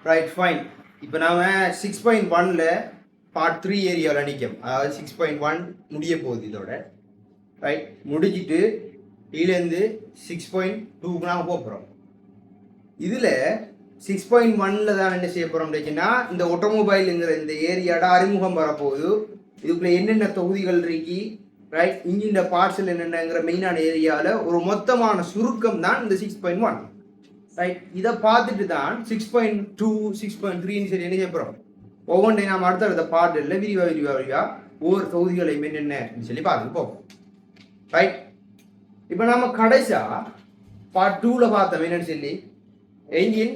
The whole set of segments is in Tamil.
Right fine. இப்போ நாம் 6.1ல் பார்ட் 3 ஏரியாவில் நிற்கும். அதாவது 6.1 முடிய போகுது இதோட. ரைட் முடிஞ்சிட்டு இதுலேருந்து 6.2க்கு நாங்கள் போகிறோம். இதில் 6.1ல் தான் என்ன செய்ய போகிறோம் அப்படின்னா, இந்த ஆட்டோமொபைலுங்கிற இந்த ஏரியாவோட அறிமுகம் வரப்போகுது. இதுக்குள்ள என்னென்ன தொகுதிகள் இருக்கி, ரைட் இன்ஜின் பார்ட்ஸில் என்னென்னங்கிற மெயினான ஏரியாவில் ஒரு மொத்தமான சுருக்கம் தான் இந்த 6.1. ரைட் இதை பார்த்துட்டு தான் 6.2 6.3 சரி என்ன செய்ய போகிறோம். ஒவ்வொன்றையும் நாம் அடுத்த பாட்டில் விரிவாக ஒவ்வொரு தொகுதிகளையும் என்னென்னு சொல்லி பார்த்துட்டு போவோம். ரைட் இப்போ நம்ம கடைசியாக பார்ட் 2ல் பார்த்தோம் என்னன்னு சொல்லி என்ஜின்.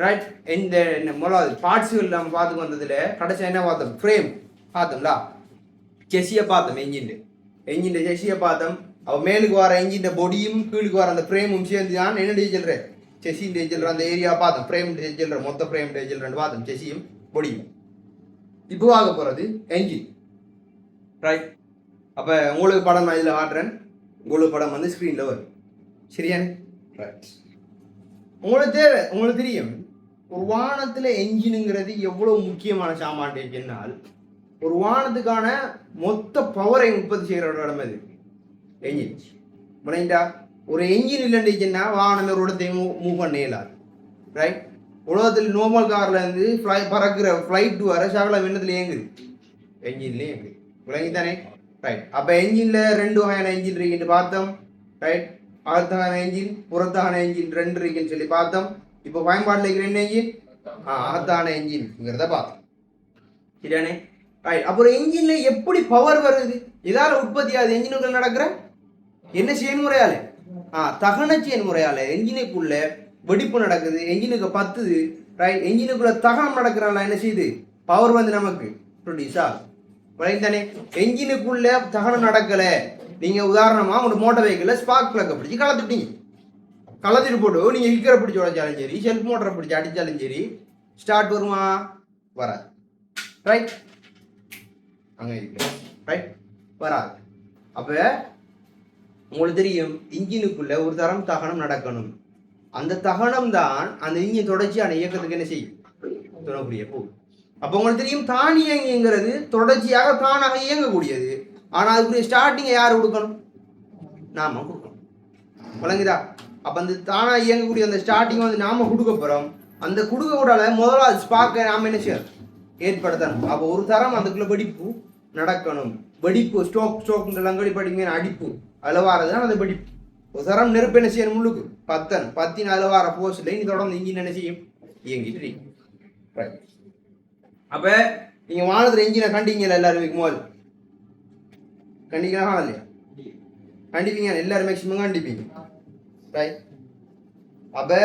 ரைட் இந்த முதலாவது பார்ட்ஸுகள் நம்ம பார்த்துக்கு வந்ததில் கடைசியாக என்ன பார்த்தோம், ஃப்ரேம் பார்த்தோம்ல, செஸ்ஸியை பார்த்தோம். என்ஜின் செஸ்ஸியை பார்த்தோம். அவள் மேலுக்கு வர என்ஜின் பொடியும் கீழுக்கு வர அந்த ஃப்ரேமும் சேர்ந்து தான் என்ன சொல்கிற செஸ்ஸின் டேஜில் அந்த ஏரியா பார்த்தோம். ஃப்ரேம் டேஜில் மொத்த ஃப்ரேம் டேஜில் ரெண்டு பார்த்தோம், செஸ்ஸியும் பொடியும். இப்போ ஆக போகிறது என்ஜின். ரைட் அப்போ உங்களுக்கு படம் நான் இதில் ஆடுறேன், உங்களுக்கு படம் வந்து ஸ்க்ரீனில் வரும். சரியானே? ரைட் உங்களுக்கு தெரியும் ஒரு வாகனத்தில் என்ஜினுங்கிறது எவ்வளோ முக்கியமான சாமான்னால் ஒரு வாகனத்துக்கான மொத்த பவரை உற்பத்தி செய்கிற இடம் அது என்ஜின். முனைண்டா ஒரு என்ஜின் இல்லைன்னா வாகனம் ஒரு இடத்தையும் மூவ் பண்ண இயலாது. ரைட் உலகத்தில் நார்மல் காரில் இருந்து பறக்கிற ஃப்ளைட் வர சகலம் என்னத்தில் இயங்குது, என்ஜின்லேயே இயங்குது. விளங்கித்தானே? ரைட் அப்போ என்ஜினில் ரெண்டு வகையான என்ஜின் இருக்குன்னு பார்த்தோம். ரைட் அகத்தான என்ஜின் புறத்தான என்ஜின் ரெண்டு இருக்குன்னு சொல்லி பார்த்தோம். இப்போ பயன்பாட்டில் இருக்கிற என்ன என்ஜின், அகத்தான என்ஜின்ங்கிறத பார்த்தோம். சரியானே? ரைட் அப்புறம் என்ஜினில் எப்படி பவர் வருது, இதால் உற்பத்தி ஆகுது என்ஜினுக்குள்ள நடக்கிற என்ன செயல்முறையால், தகன செயல்முறையால் என்ஜினுக்குள்ள வெடிப்பு நடக்குது, என்ஜினுக்கு பத்துது. ரைட் என்ஜினுக்குள்ள தகனம் நடக்கிறாங்களா என்ன செய்யுது, பவர் வந்து நமக்கு ப்ரொடியூஸ் ஆகுது. தானே? என்ஜினுக்குள்ள தகனம் நடக்கலை, நீங்கள் உதாரணமாக உங்களோட மோட்டர் வெஹிக்கிளில் ஸ்பார்க் பிளக்கை பிடிச்சி கலந்துட்டீங்க, கலந்துட்டு போட்டு நீங்கள் ஹிக்கரை பிடிச்சி உடைச்சாலும் சரி, செல்ஃப் மோட்டரை பிடிச்சி அடித்தாலும் சரி, ஸ்டார்ட் வருமா, வராது. ரைட் அங்கே இருக்கு. ரைட் வராது. அப்போ உங்களுக்கு தெரியும் இன்ஜினுக்குள்ள ஒரு தரம் தகனம் நடக்கணும். அந்த தகனம் தான் அந்த இன்ஜின் தொடர்ச்சியான இயக்கத்துக்கு என்ன செய்யும், துணை போகும். அப்போ உங்களுக்கு தெரியும் தானியங்கிங்கிறது தொடர்ச்சியாக தானாக இயங்கக்கூடியது. ஆனால் அதுக்குரிய ஸ்டார்டிங்கை யார் கொடுக்கணும், நாம கொடுக்கணும். விளங்குதா? அப்போ அந்த தானாக இயங்கக்கூடிய அந்த ஸ்டார்டிங் வந்து நாம கொடுக்க போகிறோம். அந்த கொடுக்க கூடால முதலாவது ஸ்பார்க்கை நாம் என்ன செய்யணும், ஏற்படுத்தணும். அப்போ ஒரு தரம் அதுக்குள்ள வெடிப்பு நடக்கணும். வெடிப்பு ஸ்டோக்லாம் படிப்பீங்க, அடிப்பு அளவாரது தான் அந்த வெடிப்பு. ஒரு தரம் நெருப்பு என்ன செய்யணும், முள்ளுக்கு பத்தின் அளவார போஸ்ட்ல இனி தொடர்ந்து இன்ஜின் என்ன செய்யும், இயங்கிட்டு இருக்கு. ரைட் அப்போ நீங்கள் வானத்தில் இன்ஜினை கண்டிங்கல எல்லாருமே, முதல் கண்டிக்கலாம் இல்லையா, கண்டிப்பீங்க எல்லாரும் மேக்சிமம் கண்டிப்பீங்க. ரைட் அப்போ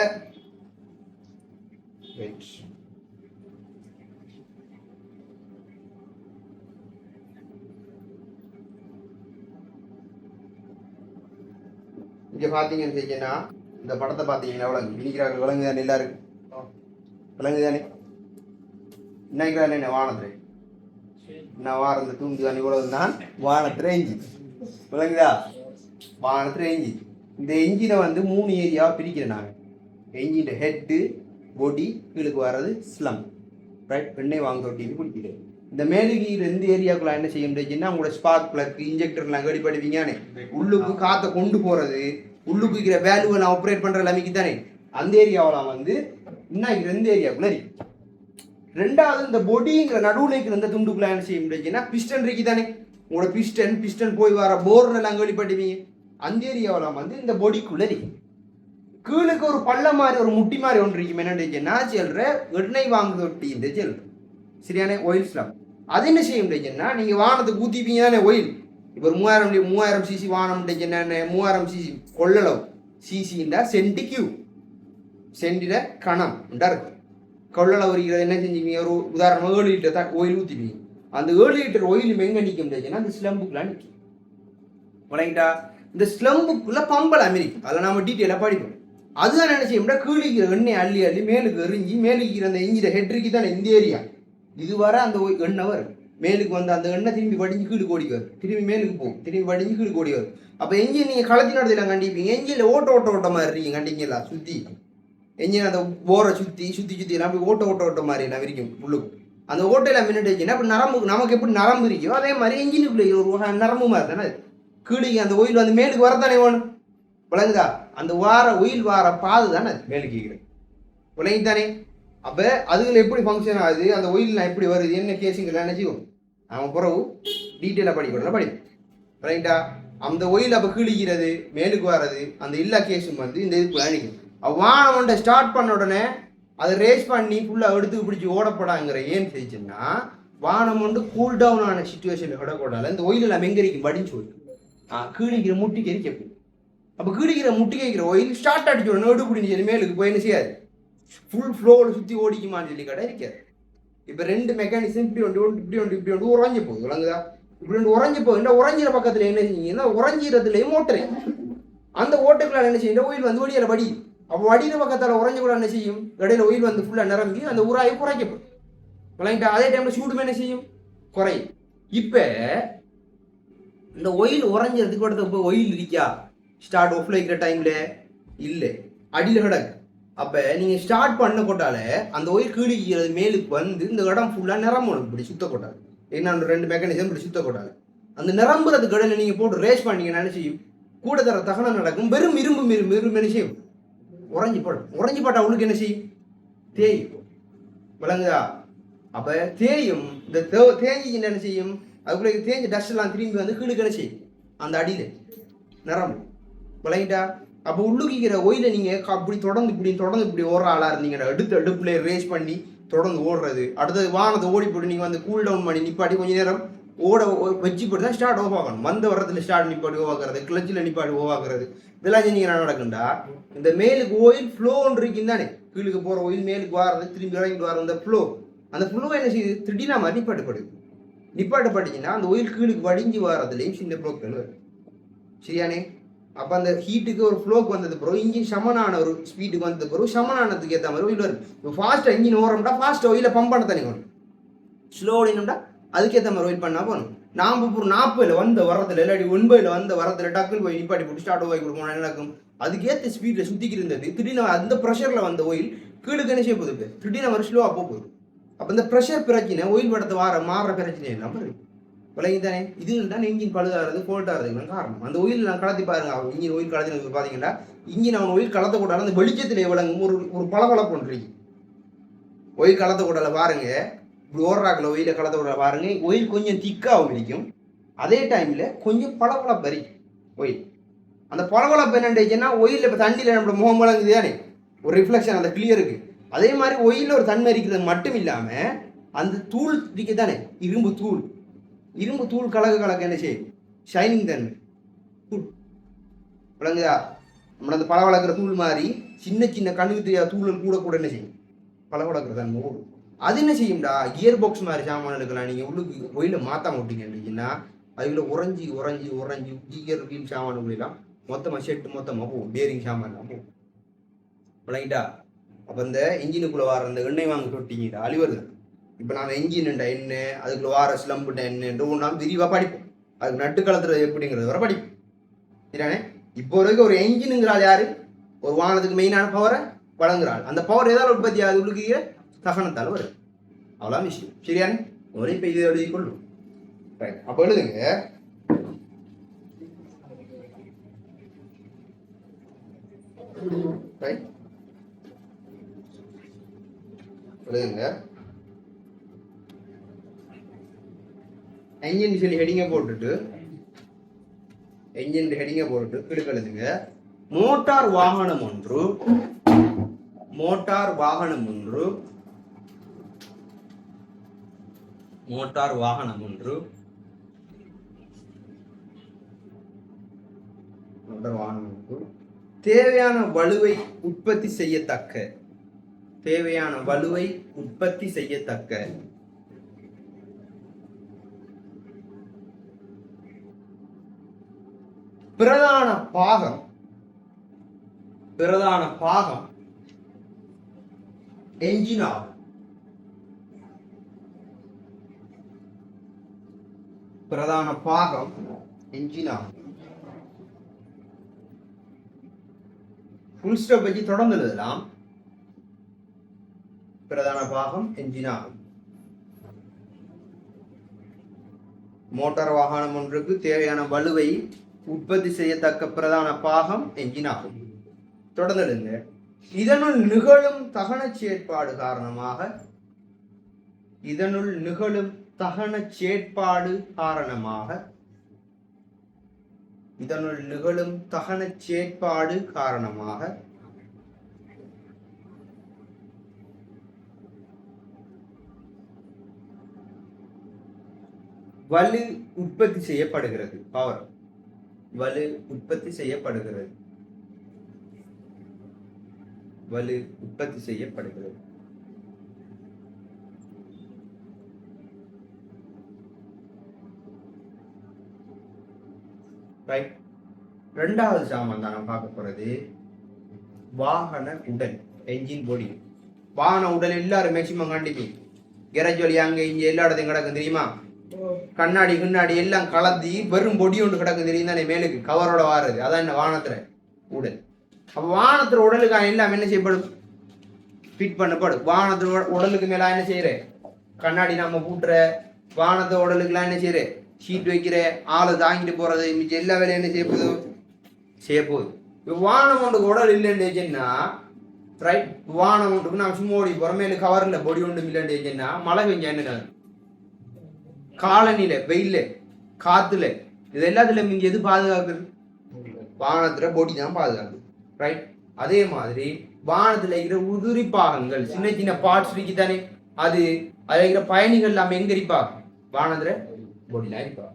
இங்கே பார்த்தீங்கன்னு செய்யனா இந்த படத்தை பார்த்தீங்கன்னா விளங்கு விழிக்கிறாங்க, விளங்கு தானே எல்லாருக்கும், விளங்கு தானே? இன்னைக்கு என்ன வானத்தில் நான் வாரத்தில் தூண்டு தானே இவ்வளவு தான் வானத்தில் என்ஜின். விளங்குதா? வானத்தில் என்ஜின். இந்த என்ஜினை வந்து 3 ஏரியாவாக பிரிக்கிறேன் நாங்கள். என்ஜின் ஹெட்டு, பொடி, கீழுக்கு வர்றது ஸ்லம். ரைட் எண்ணெய் வாங்க தொட்டின்னு பிடிக்கிறது. இந்த மேலுக்கு எந்த ஏரியாவுக்குள்ள என்ன செய்ய முடியுதுன்னா உங்களோட ஸ்பார்க் பிளக் இன்ஜெக்டர்லாம் கடிப்படுவீங்கன்னு உள்ளுக்கு காற்றை கொண்டு போகிறது, உள்ளுக்கு இருக்கிற வேல்யூவை ஆப்ரேட் பண்ணுற எல்லாமே தானே அந்த ஏரியாவெல்லாம் வந்து இன்னும் 2 ஏரியாவுக்குள்ள இருக்கு. ரெண்டாவது இந்த பொடிங்கிற நடுவில் இருக்கிற இந்த துண்டுக்குள்ள என்ன செய்ய முடியுதுன்னா பிஸ்டன் இருக்கு தானே, உங்களோட பிஸ்டன் போய் வர போர்னு எல்லாம் கழிப்பட்டுவீங்க, அந்த ஏரியாவெல்லாம் வந்து இந்த பொடிக்குள்ள இருக்கு. கீழுக்கு ஒரு பள்ளம் மாதிரி ஒரு முட்டி மாதிரி ஒன்று இருக்கும், என்னன்னா சொல்ற எண்ணெய் வாங்க தொட்டி இந்த செல் சரியான ஒயில் ஸ்லாம். அது என்ன செய்ய முடியுதுன்னா நீங்கள் வாகனத்துக்கு ஊற்றிப்பீங்க தானே ஒயில். இப்போ ஒரு 3000 சிசி வாகனம் என்ன 3000 சிசி கொள்ளளவு, சிசின்னா சென்டி கியூ, சென்டில கணம் உண்டா இருக்கும். கொள்ளளவு இருக்கிறது என்ன செஞ்சுப்பீங்க, ஒரு உதாரணமாக 7 லிட்டர் தான் ஒயில் ஊற்றிப்பீங்க. அந்த 7 லிட்டர் ஒயில் எங்கே நிற்க முடியாதுன்னா அந்த ஸ்லம்புக்குலாம் நிற்கும். வணங்கிட்டா இந்த ஸ்லம்புக்குள்ள பம்பல் அமெரிக்கா அதில் நம்ம டீட்டெயிலாக படிப்போம். அதுதான் என்ன செய்ய முடியாது, கீழிக்கிற எண்ணெய் அள்ளி மேலுக்கு எரிஞ்சு மேலுக்கிற அந்த இன்ஜின் ஹெட்ருக்கு தானே இந்த ஏரியா, இது வர அந்த எண்ணெய் வரும் மேலுக்கு வந்து அந்த எண்ணெய் திரும்பி வடிஞ்சு கீழு கோடி வரும், திரும்பி மேலுக்கு போகும், திரும்பி வடிஞ்சு கீழு கோடி வரும். அப்போ என்ஜின் நீங்கள் களத்தின் இடத்துல கண்டிப்பீங்க, என்ஜினில் ஓட்ட மாதிரி இருக்கீங்க கண்டிங்களா சுற்றி என்ஜின் அந்த போரை சுற்றி சுற்றி சுற்றி எல்லாம் அப்படி ஓட்ட மாதிரி எல்லாம் விரிக்கும் உள்ளுக்கு. அந்த ஓட்டையில் மின்னுட்டுச்சுன்னா அப்படி நரம்பு நமக்கு எப்படி நரம்பு இருக்கோ அதே மாதிரி என்ஜினுக்குள்ளே ஒரு நரம்பு மாதிரி தானே கீழே அந்த ஒயில் வந்து மேலுக்கு வரத்தானே வேணும். விளங்குதா? அந்த ஒயில் வார பாது தானே மேலுக்கு கேட்குறேன். விளங்கித்தானே? அப்போ அதுல எப்படி ஃபங்க்ஷன் ஆகுது, அந்த ஒயில்லாம் எப்படி வருது, என்ன கேஸுங்கெல்லாம் என்ன செய்வோம் அவன் பிறகு டீட்டெயிலாக படிக்கணும் படிப்போம். ரைட்டா? அந்த ஒயில் அப்போ கிழிக்கிறது மேலுக்கு வர்றது அந்த எல்லா கேஸும் வந்து இந்த இதுக்குள்ள அணிக்கும். வானம் ஸ்டார்ட் பண்ண உடனே அதை ரேஸ் பண்ணி ஃபுல்லாக எடுத்து பிடிச்சி ஓடப்படாங்கிற ஏன் செய்யுன்னா வானம் வந்து கூல் டவுன் ஆன சுச்சுவேஷனில் விடக்கூடாது. இந்த ஒயில் எல்லாம் எங்கே இருக்கும் வடிஞ்சு போயிடும். கீழிக்கிற முட்டிக்கு எரிக்க. அப்போ கீழிக்கிற முட்டிக்கு வைக்கிற ஒயில் ஸ்டார்ட் அடிச்சு உடனே எடுப்பு பிடிச்சி சொல்லி மேலுக்கு போய் என்ன செய்யாது, ஃபுல் ஃப்ளோவில் சுற்றி ஓடிக்குமான்னு சொல்லி கடை இருக்காது. இப்போ ரெண்டு மெக்கானிசம் இப்படி ஒன்று உறைஞ்சி போகுது. விளங்குதா? இப்படி ஒன்று உறைஞ்சி போகுதுன்னா உறைஞ்சிற பக்கத்தில் என்ன செஞ்சீங்கன்னா உறைஞ்சிறதுலேயும் ஓட்டுறேன் அந்த ஓட்டுக்குள்ள என்ன செய்யுங்க ஒயில் வந்து ஒடியில வடி. அப்போ வடிகிற பக்கத்தால் உறைஞ்ச கூட என்ன செய்யும், இடையில ஒயில் வந்து ஃபுல்லாக நிரம்பி அந்த உராயை குறைக்கப்படும். விளங்கிட்டா? அதே டைமில் சூடுமே என்ன செய்யும், குறையும். இப்போ இந்த ஒயில் உறைஞ்சிறதுக்கு அடுத்த இப்போ ஒயில் இருக்கா ஸ்டார்ட் ஆஃப்ல இருக்கிற டைமில் இல்லை, அடியில் கிடக்கு. அப்போ நீங்கள் ஸ்டார்ட் பண்ண கொட்டால அந்த ஒயில் கீழிக்கிறது மேலுக்கு வந்து இந்த இடம் ஃபுல்லாக நிரம்பணும். இப்படி சுத்த கொட்டாது என்ன ரெண்டு மெக்கானிசம் இப்படி சுத்த கொட்டாது. அந்த நிரம்புறதுக்கு இடையில நீங்கள் போட்டு ரேஸ் பண்ணீங்கன்னா என்ன செய்யும், கூட தர தகனம் நடக்கும். வெறும் இரும்பு என்ன செய்யும், உறைஞ்சி போட்டா உங்களுக்கு என்ன செய்யும், தேயும். விளங்குதா? அப்போ தேயும். இந்த தேஞ்சின்னு என்ன செய்யும், அதுக்குள்ளே தேஞ்ச டஸ்ட் எல்லாம் திரும்பி வந்து கீழுக்கு என்ன செய்யும், அந்த அடியில் நிரம்பு. விளங்கிட்டா? அப்போ உள்ளுக்கிற ஒயில நீங்கள் அப்படி தொடர்ந்து இப்படி ஓடுற ஆளாக இருந்தீங்கன்னா எடுத்து அடுப்புல ரேஸ் பண்ணி தொடர்ந்து ஓடுறது, அடுத்தது வானத்தை ஓடி போட்டு நீங்கள் வந்து கூல் டவுன் பண்ணி நிப்பாட்டி கொஞ்சம் நேரம் ஓட வச்சு போட்டு தான் ஸ்டார்ட் ஓஃப் ஆகணும். வந்த வரத்தில் ஸ்டார்ட் நிப்பாட்டி ஓவாக்குறது, கிளச்சில் நிப்பாட்டி ஓவாக்குறது, இதெல்லாம் செஞ்சீங்கன்னா நடக்குண்டா இந்த மேலுக்கு ஒயில் ஃப்ளோன்னு இருக்குன்னு தானே, கீழுக்கு போகிற ஒயில் மேலுக்கு வாரது திரும்பி இறங்கிட்டு வர அந்த ஃப்ளோ என்ன செய்யுது, திடீர்னா மாதிரி நிப்பாட்டப்பட்டுச்சுன்னா அந்த ஒயில் கீழுக்கு வடிஞ்சு வாரதுலேயும் சின்ன ப்ளோக்கள் வரும். சரியானே? அப்போ அந்த ஹீட்டுக்கு ஒரு ஃப்ளோக்கு வந்தது பிறகு இன்ஜின் சமனான ஒரு ஸ்பீடுக்கு வந்தது பிறகு சமனானதுக்கு ஏற்ற மாதிரி ஒயில் வரும். இப்போ ஃபாஸ்ட்டாக இன்ஜின் ஓடுறோம்னா ஃபாஸ்ட்டாக ஒயில பம்ப் பண்ண தண்ணி வரும். ஸ்லோ ஓடினோம்னா அதுக்கேற்ற மாதிரி ஒயில் பண்ணால் போகணும். நாம் இப்போ 40 வந்த வரத்தில் இல்லாட்டி 9 வந்த வரத்தில் டக்குன்னு போய் நிப்பாட்டி போட்டு ஸ்டார்ட் ஓவாக்கி கொடுக்கணும் நடக்கும். அதுக்கேற்ற ஸ்பீடில் சுற்றிக்கிட்டு இருந்தது திடீர்னு அந்த ப்ரெஷரில் வந்த ஒயில் கீழுக்கு என்ன செய்ய போகுது, திடீர்னு ஒரு ஸ்லோவாக போகுது. அப்போ இந்த ப்ரெஷர் பிரச்சனை ஒயில் படத்தை மாறுற பிரச்சனை எல்லாம் வருது. விளங்கி தானே? இதில் தான் இன்ஜின் பழுதாகிறது ஃபோல்ட் ஆகிறதுக்கு காரணம். அந்த ஒயில் நான் கலத்தி பாருங்க, இன்ஜின் ஒயில் கலத்தினது பார்த்தீங்கன்னா இன்ஜின் அவன் ஒயில் கலத்தக்கூடாது அந்த வெளிச்சத்தில் எவ்வளவு ஒரு பளபளப்பு ஒன்றிருக்கு. ஒயில் கலத்தக்கூடாது பாருங்க, இப்படி ஓடுறாக்கில் ஒயில கலத்தக்கூடாது பாருங்க, ஒயில் கொஞ்சம் திக்காகவும் இருக்கும், அதே டைமில் கொஞ்சம் பளபளப்பு வரைக்கும் ஒயில். அந்த பளபளப்பு என்னன்னா ஒயில் இப்போ தண்ணியில் நம்மளோட முகம் வழங்குது தானே ஒரு ரிஃப்ளெக்ஷன் அந்த கிளியருக்கு, அதே மாதிரி ஒயிலில் ஒரு தன்மை இருக்கிறது மட்டும் இல்லாமல் அந்த தூள் இருக்கு தானே, இரும்பு தூள் கலக்க என்ன செய்யும், ஷைனிங் தன்மை விளங்குதா? நம்ம அந்த பழ வளர்க்குற தூள் மாதிரி சின்ன கண்ணுக்கு தெரியாத தூள் கூட என்ன செய்யும், பழ வளர்க்குற தன்மை ஓடும். அது என்ன செய்யும்டா, கியர் பாக்ஸ் மாதிரி சாமான்களுக்கெல்லாம் நீங்கள் உள்ளுக்கு ஒயில மாற்ற மாட்டீங்கன்னா அதுல உறைஞ்சி கியர் வீல் சாமான்களெல்லாம் மொத்தமாக போகும், பேரிங் சாமான்லாம் போகும். விளங்கிட்டா? அப்போ இந்த இன்ஜினுக்குள்ளே வர அந்த எண்ணெய் வாங்க தொட்டிங்கடா அழிவருது. இப்போ நாம் என்ஜின்டா என்ன, அதுக்குள்ள வார ஸ்லம்புட்டா என்னன்ற ஒன்றாம் விரிவாக படிப்போம். அதுக்கு நட்டுக்களத்துறது எப்படிங்கிறது வர படிப்போம். சரியானே? இப்போ வரைக்கும் ஒரு என்ஜினுங்கிறாள் யாரு, ஒரு வாகனத்துக்கு மெயினான பவரை வழங்குறாள். அந்த பவர் ஏதாவது உற்பத்தி ஆகுது உள்ளுக்கிற தகனத்தால் வருது. அவ்வளோ விஷயம். சரியானே? ஒரு இப்போ இதை எழுதி கொள்ளும். ரைட். அப்போ எழுதுங்க, ரைட் எழுதுங்க, என்ஜின் சொல்லி ஹெடிங்கை போட்டுட்டு கிடுக்க எழுதுங்க. மோட்டார் வாகனம் ஒன்று தேவையான வலுவை உற்பத்தி செய்யத்தக்க பிரதான பாகம் என்ஜின் ஆகும். ஃபுல் ஸ்டாப் வச்சு தொடர்ந்து எழுதலாம். பிரதான பாகம் என்ஜின் ஆகும். மோட்டார் வாகனம் ஒன்றுக்கு தேவையான வலுவை உற்பத்தி செய்யத்தக்க பிரதான பாகம் என்ஜின் ஆகும். தொடர்ந்துடுங்க. இதனுள் நிகழும் தகன செயற்பாடு காரணமாக வலு உற்பத்தி செய்யப்படுகிறது. பவர் வலு உற்பத்தி செய்யப்படுகிறது. ரைட். ரெண்டாவது சாமான் தான் பார்க்க போறது வாகன உடல், என்ஜின் பாடி. வாகன உடல் எல்லாரும் மேக்சிமம் கண்டிப்பீங்க. கேரேஜ் வழி அங்க இங்க எல்லா இடத்தையும் கிடக்கும் தெரியுமா? கண்ணாடி கண்ணாடி எல்லாம் கலந்து வெறும் பொடி ஒன்று கிடக்கு தெரியும் தானே, மேலுக்கு கவரோட வாருது. அதான் என்ன வாகனத்துல உடல். அப்ப வாகனத்துல உடலுக்கு எல்லாம் என்ன செய்யப்படும்? ஃபிட் பண்ணப்படும். வாகனத்துல உடலுக்கு மேல என்ன செய்யற? கண்ணாடி நம்ம பூட்டுற, வாகனத்தை உடலுக்கு எல்லாம் என்ன செய்யற? ஷீட் வைக்கிற, ஆளை தாங்கிட்டு போறது, மிச்சம் எல்லா வேலையும் என்ன செய்ய போகுது. வாகனம் ஒன்றுக்கு உடல் இல்லைன்னு ரைட். வாகனம் ஒன்றுக்கு நான் சும்மா ஓடி போறோம், மேல கவர்ல பொடி ஒன்றும் இல்லைன்னு மழை பெஞ்சா என்ன காலநிலை, வெயில்ல, காத்துல, இது எல்லாத்துல இங்க எது பாதுகாக்குது? வாகனத்துல பொடி தான் பாதுகாக்குது. ரைட். அதே மாதிரி வாகனத்துல இருக்கிற உதிரி பாகங்கள், சின்ன சின்ன பார்ட்ஸ் இருக்கு தானே, அதுல இருக்கிற பயணிகள் எல்லாம் எங்க இருப்பா? வாகனத்துல பொடிலாம் இருப்பா.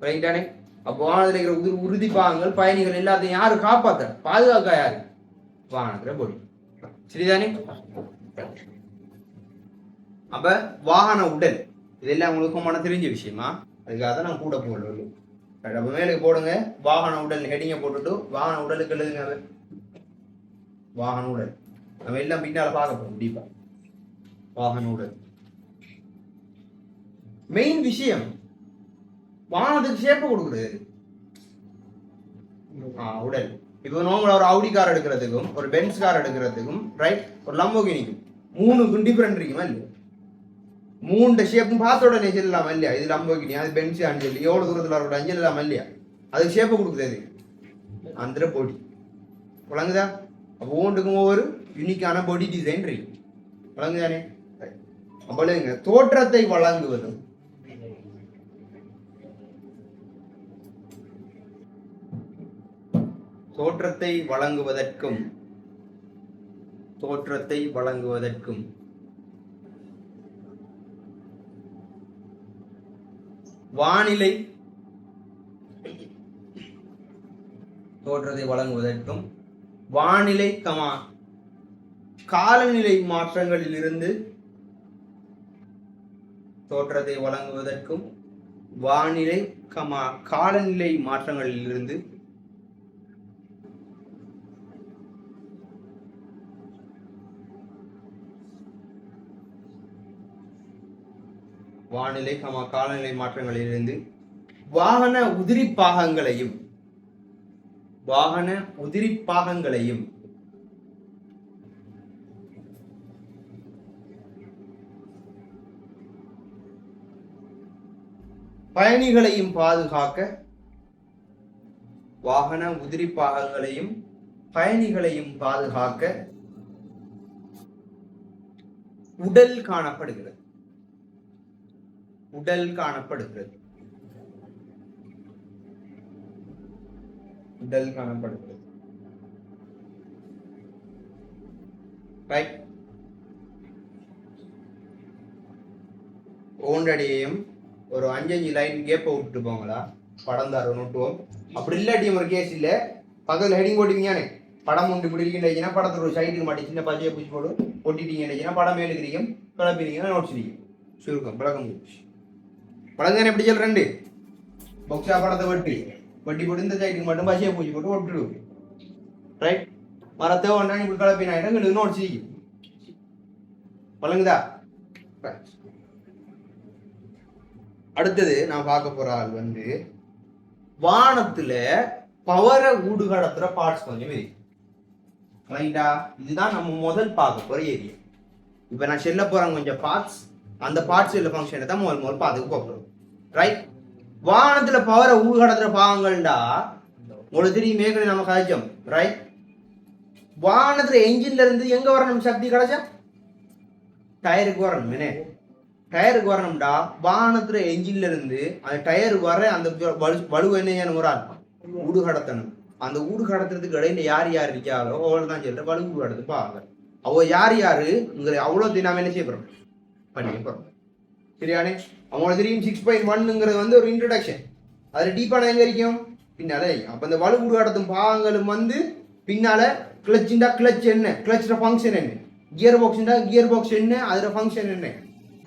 ரைட் தானே? அப்போ வாகனத்துல இருக்கிற உறுதி பாகங்கள், பயணிகள் எல்லாத்தையும் யாரு காப்பாத்த, பாதுகாக்க யாரு? வாகனத்துல பொடி. சரிதானே? அப்ப வாகன உடல் இதெல்லாம் உங்களுக்கு தெரிஞ்ச விஷயமா? அதுக்காக தான் நான் கூட போடுறது. அப்ப மேலே போடுங்க வாகன உடல் ஹெடிங்க போட்டுட்டு வாகன உடலுக்கு எழுதுங்க. வாகன உடல் நம்ம எல்லாம் பின்னால பார்க்க போறோம் கண்டிப்பா. வாகன உடல் மெயின் விஷயம். வாகனத்துக்கு ஷேப்பை கொடுக்குறது உடல். இப்போ நார்மலா ஒரு ஆடி கார் எடுக்கிறதுக்கும் ஒரு பென்ஸ் கார் எடுக்கிறதுக்கும் ரைட், ஒரு லம்போகினிக்கும் 3க்கும் டிஃபரெண்ட் இருக்குமா இல்லையா? 3 ஷேப்பும் பார்த்த உடனே சொல்லலாமா இல்லையா? இது லம்போகினி, அது பென்ஸ் அஞ்சல், எவ்வளவு தூரத்தில் வர அஞ்சல் இல்லாம இல்லையா? அதுக்கு ஷேப்பை கொடுக்குறது அந்த பொடி. விளங்குதா? அப்போ ஒவ்வொன்றுக்கும் ஒவ்வொரு யூனிக்கான பொடி டிசைன் இருக்கு. விளங்குதானே? அப்பங்க தோற்றத்தை வழங்குவதும் தோற்றத்தை வழங்குவதற்கும் வானிலை காலநிலை மாற்றங்களிலிருந்து வாகன உதிரி பாகங்களையும் பயணிகளையும் பாதுகாக்க உடல் காணப்படுகிறது. ரைட். ஒவ்வொன்றடியையும் ஒரு 5 லைன் கேப்பை விட்டுட்டு போங்களா, படம் தர நோட்டுவோம். அப்படி இல்லாட்டியும் ஒரு கேஸ் இல்லை, பக்கத்தில் ஹெடிங் போட்டிங்கன்னு படம் ஒன்று இப்படி இருக்கின்றீங்கன்னா படத்தில் ஒரு சைட்டுக்கு மாட்டி சின்ன பச்சையை பூச்சி போடு ஒட்டிட்டீங்கன்னா படம் மேலுக்கிறீங்க, கிளப்பினீங்கன்னா நோட்ஸ்றீங்க. சுருக்கம் பழக்கம் போச்சு. பழங்கான எப்படி சொல்றேன், பொக்ஸா படத்தை வெட்டி போட்டு இந்த சைட்டுக்கு மட்டும் பச்சையை பூச்சி போட்டு ஒட்டுடுவோம். ரைட். மரத்தை ஒன்றா இப்படி கிளப்பினாயிட்டா எங்களுக்கு நோட்ஸ் பழங்குதா? அடுத்தது நான் பார்க்க போற ஆள் வானத்துல பவரை ஊடுகடத்துற பார்ட்ஸ் கொஞ்சம் இருக்கு. ரைட்டா? இதுதான் நம்ம முதல் பார்க்க போற ஏரியா. இப்போ நான் சொல்ல போறேன் கொஞ்சம் பார்ட்ஸ். அந்த பார்ட்ஸ் உள்ள ஃபங்க்ஷனை தான் முதல் பார்த்துக்கு போகிறோம். ரைட்? வாகனத்துல பவரை உள்கடத்துற பாகங்கள்டா உங்களுக்கு தெரியும், மேற்கனவே நம்ம கதைச்சோம். ரைட்? வாகனத்துல என்ஜின்ல இருந்து எங்க வரணும் சக்தி கிடைச்சா? டயருக்கு வரணும். என்ன டயருக்கு வரணும்டா, வாகனத்துல என்ஜின்ல இருந்து அந்த டயருக்கு வர அந்த வலுவை என்ன ஒரு ஆள் ஊடு கடத்தணும். அந்த ஊடு கடத்துறதுக்கு இடையில யார் யார் இருக்காரோ அவள் தான் சொல்ற வலு ஊடு கடத்து பாருங்க. அவ யார் யாருங்கிற அவ்வளோ நாம என்ன செய்ய போறோம் பண்ணி போறோம். சரியானே? அவங்களுக்கு தெரியும் 6.1ங்கிறது வந்து ஒரு இன்ட்ரோடக்ஷன். அதுல டீப்பான எங்க இருக்கும் பின்னால. அப்ப இந்த வலு ஊடு கடத்தும் பாகங்களும் வந்து பின்னால கிளச்சுண்டா கிளச் என்ன, கிளச்சோட ஃபங்க்ஷன் என்ன, கியர் பாக்ஸ்ண்டா கியர் பாக்ஸ் என்ன, அதோட ஃபங்க்ஷன் என்ன.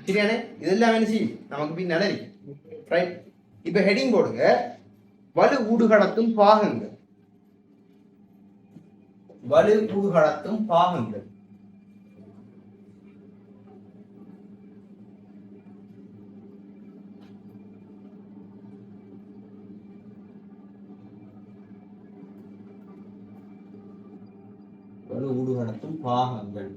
சரியானே? இதெல்லாம் என்ன செய்யும் நமக்கு பின்னால இருக்கு. ரைட்? இப்ப ஹெடிங் போடுங்க, வலு ஊடுகடத்தும் பாகங்கள். வலு ஊடுகடத்தும் பாகங்கள். வலு ஊடுகடத்தும் பாகங்கள்.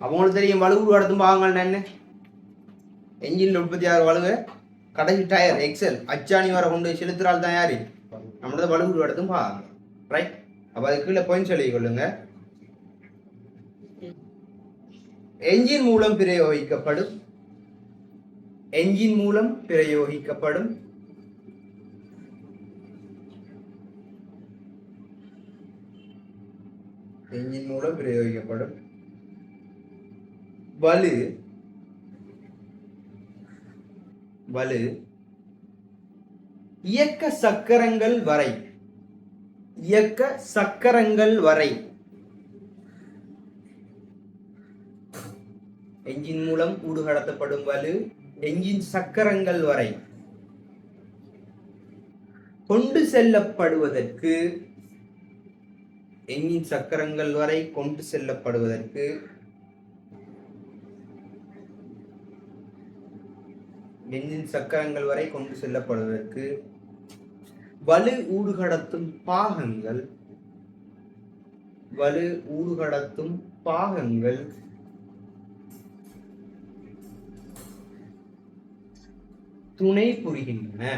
அவங்களுக்கு தெரியும் வலு ஊடுகடத்தும் பாகங்கள் என்ன. என்ஜின்ல உற்பத்தி ஆகிற வலுவை கடைசி டயர் எக்ஸல் அச்சாணி வர கொண்டு செலுத்துறாள் தான் யாரு நம்மளோட வலு ஊடுகடத்தும் பாகங்கள். ரைட்? அப்ப அது கீழே பாயிண்ட் சொல்லி கொள்ளுங்க. என்ஜின் மூலம் பிரயோகிக்கப்படும், என்ஜின் மூலம் பிரயோகிக்கப்படும் என்ஜின் மூலம் பிரயோகிக்கப்படும் வலு வலு இயக்க சக்கரங்கள் வரை, இயக்க சக்கரங்கள் வரை. என்ஜின் மூலம் ஊடுகடத்தப்படும் வலு என்ஜின் சக்கரங்கள் வரை கொண்டு செல்லப்படுவதற்கு, என்ஜின் சக்கரங்கள் வரை கொண்டு செல்லப்படுவதற்கு என்ஜின் சக்கரங்கள் வரை கொண்டு செல்லப்படுவதற்கு வலு ஊடுகடத்தும் பாகங்கள், வலு ஊடுகடத்தும் பாகங்கள் துணை புரிகின்றன.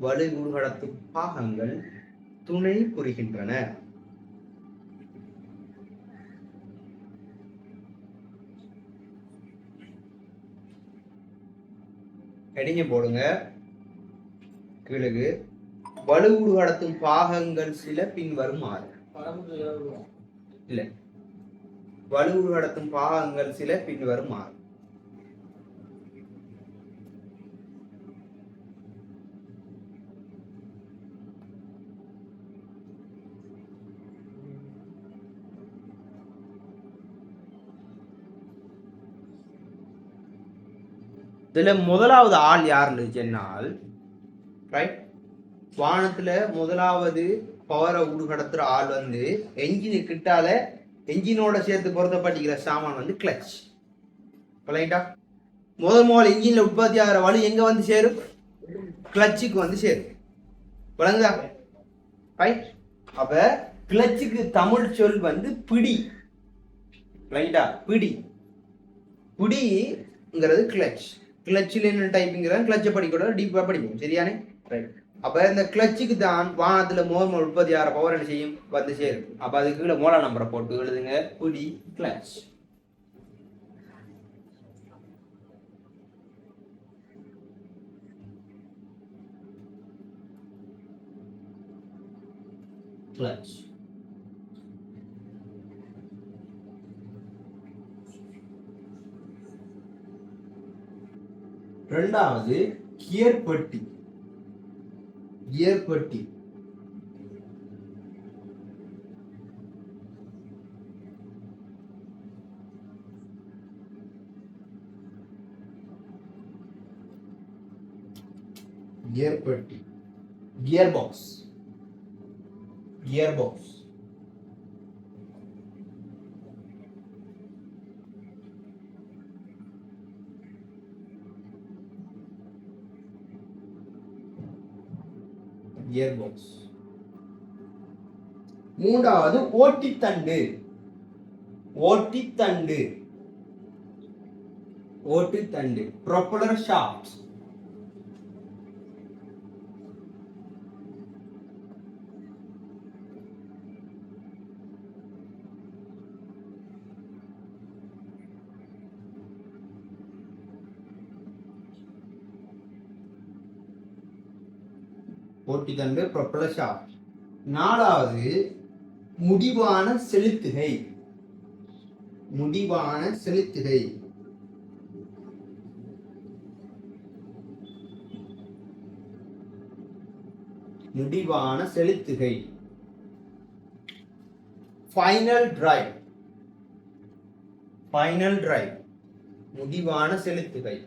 வலு ஊடுகடத்தும் பாகங்கள் துணை புரிகின்றன. ஹெடிங்க போடுங்க கீழே. வலு ஊடுகடத்தும் பாகங்கள் சில பின்வருமாறு. இல்ல, வலு ஊடுகடத்தும் பாகங்கள் சில பின்வருமாறு. இதுல முதலாவது ஆள் யாருன்னு சொன்னால், ரைட், வானத்துல முதலாவது பவரை ஊடுகடத்துற ஆள் வந்து என்ஜினு கிட்டால என்ஜினோட சேர்த்து பொருத்தப்பட்டிருக்கிற சாமான் வந்து கிளச். ரைட்டா? முதல் என்ஜின்ல உற்பத்தி ஆகிற வலு எங்க வந்து சேரும்? கிளச்சுக்கு வந்து சேரும். விளங்குதா? ரைட்? அப்ப கிளச்சுக்கு தமிழ் சொல் வந்து பிடி. ரைட்டா? பிடி. பிடிங்கிறது கிளச். கிளச்சில் என்ன டைப்புங்கிறத கிளச்சை படிக்கூட டீப்பாக படிப்போம். சரியானே? ரைட். அப்போ இந்த கிளச்சுக்கு தான் வானத்தில் மோதல் உற்பத்தி ஆகிற பவர் என்ன செய்யும் வந்து சேரும். அப்போ அதுக்கு கீழே மோடா நம்பரை போட்டு எழுதுங்க. புடி கிளச். கிளச். ரெண்டாவது கியர் பெட்டி. கியர் பெட்டி. கியர் பெட்டி. Gear box. Gear box. Gear box. மூன்றாவது ஓட்டித்தண்டு. ஓட்டித்தண்டு ஓட்டித்தண்டு ப்ரொப்பலர் ஷாஃப்ட். ஓட்டித்தண்டு ப்ரொப்பலர் ஷாஃப்ட். நாலாவது முடிவான செலுத்துகை. முடிவான செலுத்துகை. முடிவான செலுத்துகை. Final drive. ஃபைனல் டிரைவ் முடிவான செலுத்துகை.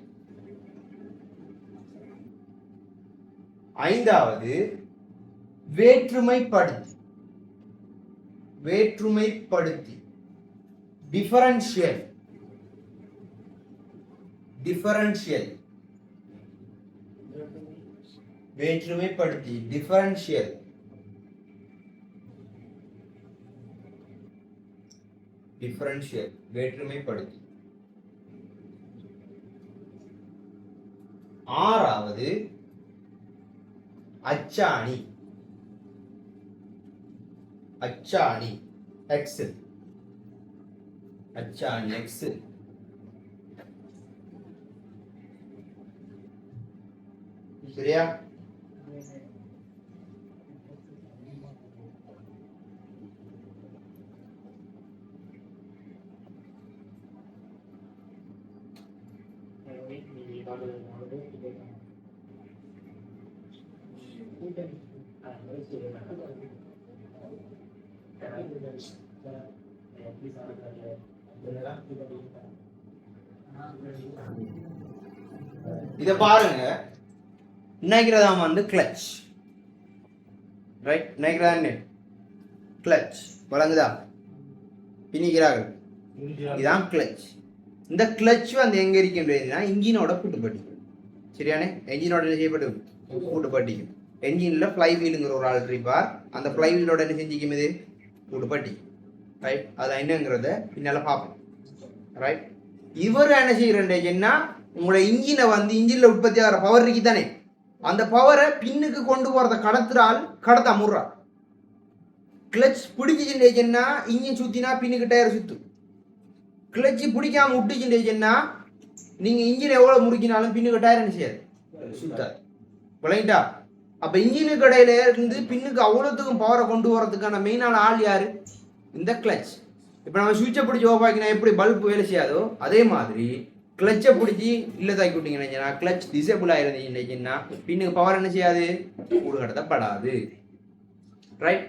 ஐந்தாவது வேற்றுமைப்படுத்தி. வேற்றுமைப்படுத்தி டிஃபரன்ஷியல். டிஃபரன்ஷியல் வேற்றுமைப்படுத்தி டிஃபரன்ஷியல். டிஃபரன்ஷியல் வேற்றுமைப்படுத்தி. ஆறாவது அச்சாணி. அச்சாணி எக்ஸல். அச்சாணி எக்ஸல். சரியா? இத பாருங்க. நினைக்கிறதா வந்து கிளட்ச். ரைட்? நினைக்கிறதா கிளட்ச் வழங்குதா? பிணிக்கிறார்கள். இதான் கிளட்ச். இந்த கிளட்ச் வந்து எங்க இருக்கின்றதுன்னா இன்ஜினோட கூட்டுப்பட்டி. சரியானே? என்ஜினோட என்ன செய்யப்படும்? கூட்டுப்பட்டி. என்ஜின்ல ஃப்ளை வீலுங்கிற ஒரு ஆள் இருப்பார். அந்த ஃப்ளை வீலோட என்ன செஞ்சுக்கும் இது? கூட்டுப்பட்டி. ரைட்? அது என்னங்கிறத பின்னால பார்ப்போம். ரைட்? இவர் என்ன செய்யறேன்னா உங்களோட இன்ஜினை வந்து இன்ஜின்ல உற்பத்தி ஆகிற பவர் இருக்கு தானே, அந்த பவரை பின்னுக்கு கொண்டு போறத கடத்துறாள், கடத்த முடுறா. கிளச் பிடிச்சிச்சுன்னா இன்ஜின் சுத்தினா பின்னுக்கு டயர் சுத்தும். கிளச்சு பிடிக்காம விட்டுச்சுன்னா நீங்க இன்ஜின் எவ்வளவு முறுக்கினாலும் பின்னுக்கு டயர் என்ன செய்யாது? சுத்தாது. விளங்கிட்டா? அப்ப இன்ஜினுக்கு இடையில இருந்து பின்னுக்கு அவ்வளோத்துக்கும் பவரை கொண்டு வரதுக்கான மெயினான ஆள் யாரு? இந்த கிளச். இப்ப நம்ம சுவிட்சை பிடிச்சி ஓப்பாக்கினா எப்படி பல்ப் வேலை செய்யாதோ அதே மாதிரி கிளச்சை பிடிச்சி இல்லை தாக்கி விட்டீங்கன்னா கிளச் டிசேபிள் ஆயிருந்தீங்கன்னா பின்னுக்கு பவர் என்ன செய்யாது? கூடு கடத்தப்படாது. ரைட்?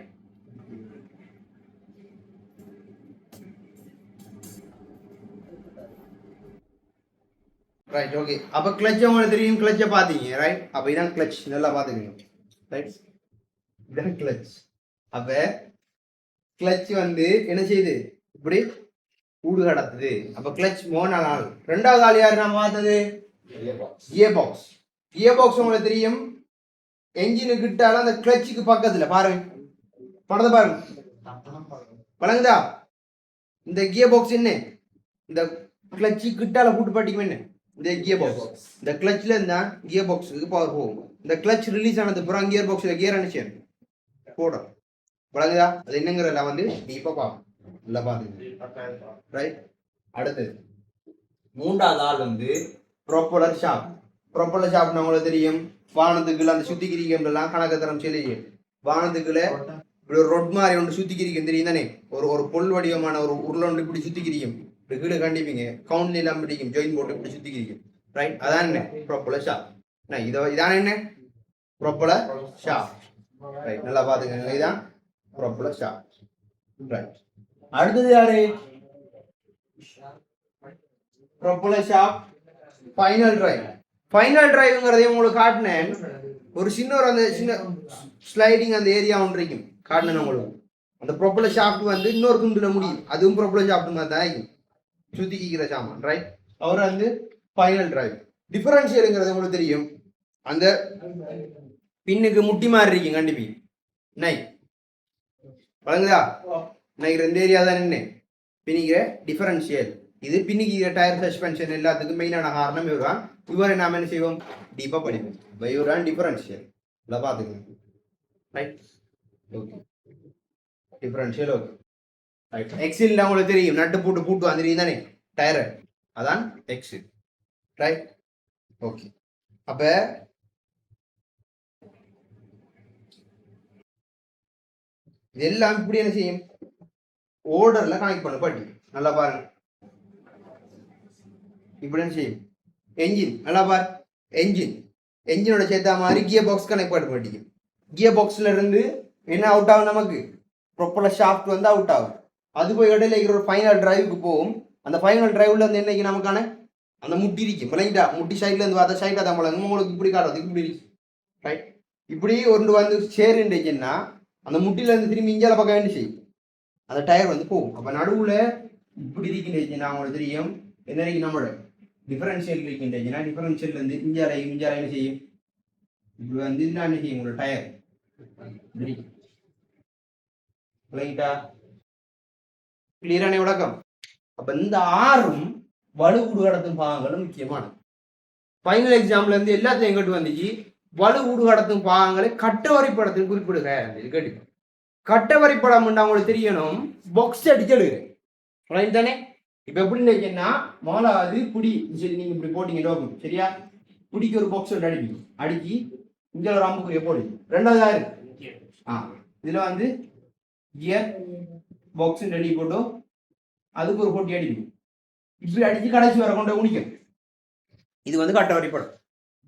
Right, okay. அப்ப கிளட்ச் உங்களுக்கு தெரியும், கிளட்சை பார்த்தீங்க. ரைட்? அப்ப இதான் கிளட்ச், நல்லா பார்த்துக்கணும். ரைட்? இதான் கிளட்ச். அப்ப கிளட்ச் வந்து என்ன செய்யுது? இப்படி கூடு கடத்துது. அப்ப கிளட்ச் மோன நாள். ரெண்டாவது ஆள் யாரு நம்ம பார்த்தது? Gear box. கியர் பாக்ஸ் உங்களுக்கு தெரியும், என்ஜினு கிட்டால அந்த கிளட்சுக்கு பக்கத்துல பாருங்க, படத்தை பாருங்க, வழங்குதா? இந்த கியர் பாக்ஸ் என்ன? இந்த கிளட்சு கிட்டால கூட்டு பாட்டிக்கும் என்ன? இந்த கியர் பாக்ஸ். இந்த கிளட்ச்ல இருந்தா கியர் பாக்ஸுக்கு பவர் போகும். இந்த கிளட்ச் ரிலீஸ் ஆனது புறம் கியர் பாக்ஸ்ல கியர் அனுப்பிச்சேன் போடும். வழங்குதா? அது என்னங்கிறத வந்து நீ இப்ப பாப்போம். நல்லா பாத்துங்க. ரைட்? அடுத்தது மூன்றாவது ஆள் வந்து ப்ரொப்பலர் ஷாப். ப்ரொப்பலர் ஷாப்னா உங்களுக்கு தெரியும், வானத்துக்குள்ள அந்த சுத்திகிரிக்கெல்லாம் கணக்கத்தரம் சொல்லி வானத்துக்குள்ள இப்படி ஒரு ரொட் மாதிரி ஒன்று சுத்திகிரிக்கும் தெரியும் தானே? ஒரு பொல் வடிவமான ஒரு உருளை ஒன்று இப்படி சுத்திகிரிக்கும். இப்படி கீழே கண்டிப்பீங்க, கவுண்ட்ல எல்லாம் பிடிக்கும், ஜாயின் போட்டு இப்படி சுத்திகிரிக்கும். ரைட்? அதான் என்ன? Propeller shop. இதான என்ன? Propeller shop. ரைட், நல்லா பாத்துக்கங்க. இதான் ப்ரொப்பலர் ஷாப். ரைட். அடுத்தது யாரு? Propeller shaft final drive. Final டிரைவ்ங்கிறதையும் உங்களுக்கு காட்டினேன். ஒரு அந்த சின்ன ஸ்லைடிங் அந்த ஏரியா ஒன்று இருக்கும், காட்டினேன் உங்களுக்கு. அந்த ப்ரொப்பலர் ஷாப்ட் வந்து இன்னொரு குண்டுல முடியும், அதுவும் ப்ரொப்பலர் ஷாப்ட் மாதிரி தான் இருக்கும், சுத்திக்கிற சாமான். ரைட்? அவர் வந்து ஃபைனல் டிரைவ். டிஃபரன்ஷியலுங்கிறது உங்களுக்கு தெரியும், அந்த பின்னுக்கு முட்டி மாதிரி இருக்கும் கண்டிப்பி நை வழங்குதா இன்னைக்கு ரெண்டு ஏரியா தான் நின்று பின்னிக்கிற டிஃபரன்ஷியல் இது பின்னிக்கிற டயர் சஸ்பென்ஷன் எல்லாத்துக்கும் மெயினான காரணம் இவர்தான் இவரை நாம் என்ன செய்வோம் டீப்பாக படிப்போம் இவர்தான் டிஃபரன்ஷியல் இல்லை பார்த்துக்கோங்க right okay differential okay right எக்ஸில் உங்களுக்கு தெரியும் நட்டு பூட்டு வந்துருக்கீங்க தானே டயரை அதான் எக்ஸில் ரைட் ஓகே அப்ப இதெல்லாம் இப்படி என்ன செய்யும் ஓர்டர்ல கனெக்ட் பண்ண பாட்டி நல்லா பாருங்க இப்படி என்ன செய்யும் என்ஜின் நல்லா பாரு என்ஜினோட சேர்த்தா மாதிரி கியர் பாக்ஸ் கனெக்ட் பண்ண மாட்டேங்குது கியர் பாக்ஸ்ல இருந்து என்ன அவுட் ஆகும் நமக்கு ப்ரொப்பலர் ஷாஃப்ட் வந்து அவுட் ஆகும் அது போய் இடையில இருக்கிற ஒரு ஃபைனல் டிரைவுக்கு போகும் அந்த ஃபைனல் டிரைவ்ல இருந்து என்னைக்கு நமக்கான அந்த முட்டி இருக்கு விளங்கிட்டா முட்டி சைட்ல இருந்து பார்த்தா சைட்ல தான் போல உங்களுக்கு இப்படி காட்டுறது இப்படி இருக்கு ரைட் இப்படி ஒன்று வந்து சேருந்துச்சுன்னா அந்த முட்டில இருந்து திரும்பி இஞ்சால பக்கம் வேண்டி செய்யும் அந்த டயர் வந்து போகும் அப்ப நடுவுல இப்படி இருக்கின்றா உங்களுக்கு தெரியும் என்ன நம்மளோட டிஃபரன்ஷியல் இருக்கின்றா டிஃபரன்ஷியல் இருந்து இஞ்சால என்ன செய்யும் இப்படி வந்து இதுல என்ன செய்யும் உங்களோட டயர் விளங்கிட்டா கிளியரான விளக்கம் அப்ப இந்த ஆறும் வலுவூடு கடத்தும் பாகங்களும் முக்கியமானது ஃபைனல் எக்ஸாம்ல இருந்து எல்லாத்தையும் எங்கிட்டு வந்துச்சு வலுவூடு கடத்தும் பாகங்களை கட்டவரிப்படத்தில் குறிப்பிடுக கேட்டு கட்டவரிப்படம் அவங்களுக்கு தெரியணும் பாக்ஸ் அடிச்சு தானே இப்ப எப்படி நினைச்சேன்னா முதலாவது புடி சரி நீங்க இப்படி போட்டீங்க டோக்கும் சரியா புடிக்கு ஒரு பாக்ஸ் அடிச்சு இங்க ஒரு அம்புக்குரிய போடுங்க ரெண்டாவது யாரு இதுல வந்து கியர் பாக்ஸ் ரெடி போட்டோம் அதுக்கு ஒரு போட்டி அடிக்கும் இப்படி அடிச்சு கடைசி வர கொண்டு முடிக்கும் இது வந்து கட்ட வரிப்படம்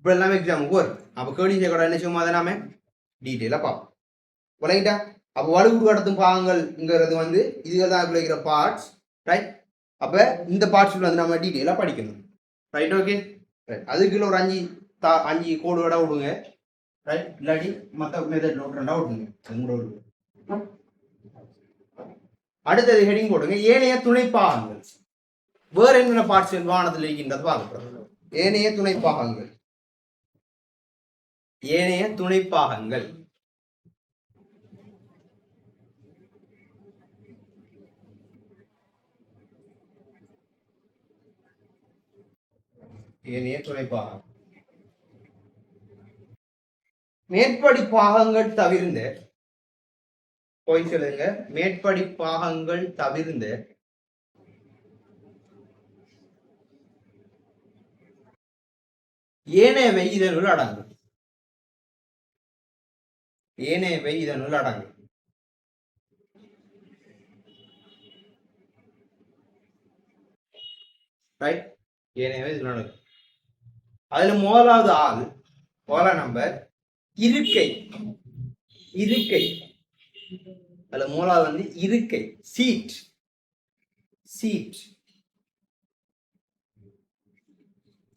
இப்படி எல்லாமே எக்ஸாமுக்கு வரும் அப்போ கேள்வி செய்யக்கூடாது என்ன செய்வோம் அதை நாம டீட்டெயிலாக பார்ப்போம் விளங்கிட்டா அப்போ வலுவூடு கடத்தும் பாகங்கள்ங்கிறது வந்து இதுகள் தான் இருக்கிற பார்ட்ஸ் ரைட் அப்போ இந்த பார்ட்ஸில் வந்து நம்ம டீட்டெயிலாக படிக்கணும் ரைட் ஓகே ரைட் அதுக்குள்ள ஒரு அஞ்சு கோடு விட விடுங்க ரைட் இல்லாட்டி மற்ற மெத்தட்ல ரெண்டா விட்டுங்க அது கூட விடுங்க அடுத்தது ஹெடிங் போடுங்க ஏனைய துணை பாகங்கள் வேற என்னென்ன பார்ட்ஸ் வானத்தில் இருக்கின்றது பார்க்கப்படுறது ஏனைய துணை பாகங்கள் ஏனைய துணை பாகங்கள் ஏனைய துணை பாகம் மேற்படி பாகங்கள் தவிர்ந்த போய் சொல்லுங்க மேற்படி பாகங்கள் தவிர்ந்த ஏனையவை இதனுள் அடங்கும் ஏனையவை இதனுள் அடங்கும் ரைட் ஏனையவை இதனுள் அடங்கும் அதுல முதலாவது நம்பர் இருக்கை அதுல மூலாவது வந்து இருக்கை சீட்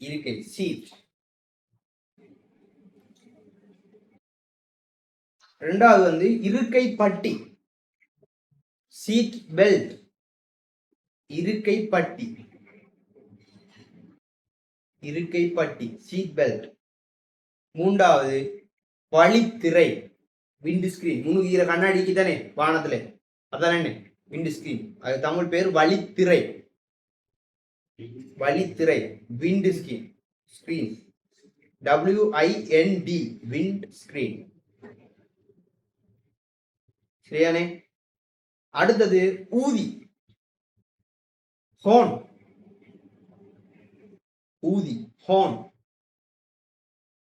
இருக்கை சீட் ரெண்டாவது வந்து இருக்கை பட்டி சீட் பெல்ட் இருக்கை பட்டி சீட் பெல்ட் மூன்றாவது வழித்திரை விண்ட் ஸ்கிரீன் முன்னுகிற கண்ணாடிக்கு தானே வானத்துல அதான் என்ன விண்ட் ஸ்கிரீன் அது தமிழ் பேர் வழித்திரை wind screen WIND wind screen சரியானே அடுத்தது ஊதி ஹோன்